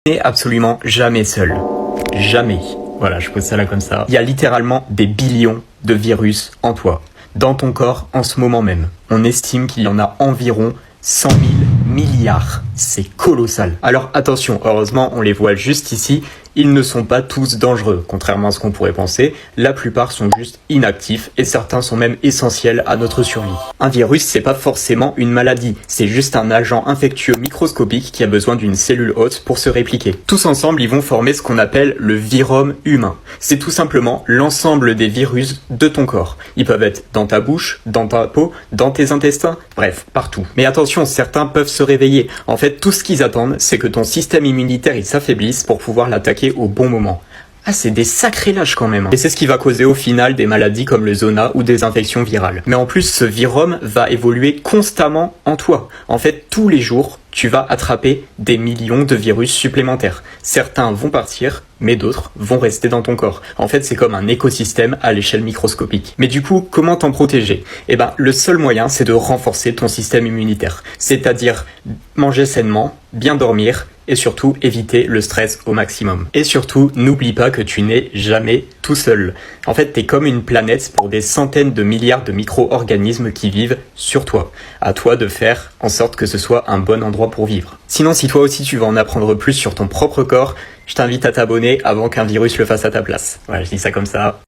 N'est absolument jamais seul. Jamais. Voilà, je pose ça là comme ça. Il y a littéralement des billions de virus en toi, dans ton corps en ce moment même. On estime qu'il y en a environ 100 000 milliards. C'est colossal. Alors attention, heureusement, on les voit juste ici. Ils ne sont pas tous dangereux, contrairement à ce qu'on pourrait penser. La plupart sont juste inactifs et certains sont même essentiels à notre survie. Un virus, c'est pas forcément une maladie. C'est juste un agent infectieux microscopique qui a besoin d'une cellule hôte pour se répliquer. Tous ensemble, ils vont former ce qu'on appelle le virome humain. C'est tout simplement l'ensemble des virus de ton corps. Ils peuvent être dans ta bouche, dans ta peau, dans tes intestins, bref, partout. Mais attention, certains peuvent se réveiller. En fait, tout ce qu'ils attendent, c'est que ton système immunitaire il s'affaiblisse pour pouvoir l'attaquer au bon moment. Ah, c'est des sacrés lâches quand même. Et c'est ce qui va causer au final des maladies comme le zona ou des infections virales. Mais en plus, ce virome va évoluer constamment en toi. En fait, tous les jours, tu vas attraper des millions de virus supplémentaires. Certains vont partir, mais d'autres vont rester dans ton corps. En fait, c'est comme un écosystème à l'échelle microscopique. Mais du coup, comment t'en protéger ? Eh ben, le seul moyen, c'est de renforcer ton système immunitaire. C'est-à-dire manger sainement, bien dormir, et surtout éviter le stress au maximum. Et surtout, n'oublie pas que tu n'es jamais tout seul. En fait, t'es comme une planète pour des centaines de milliards de micro-organismes qui vivent sur toi. À toi de faire en sorte que ce soit un bon endroit pour vivre. Sinon, si toi aussi tu veux en apprendre plus sur ton propre corps, je t'invite à t'abonner avant qu'un virus le fasse à ta place. Voilà, je dis ça comme ça.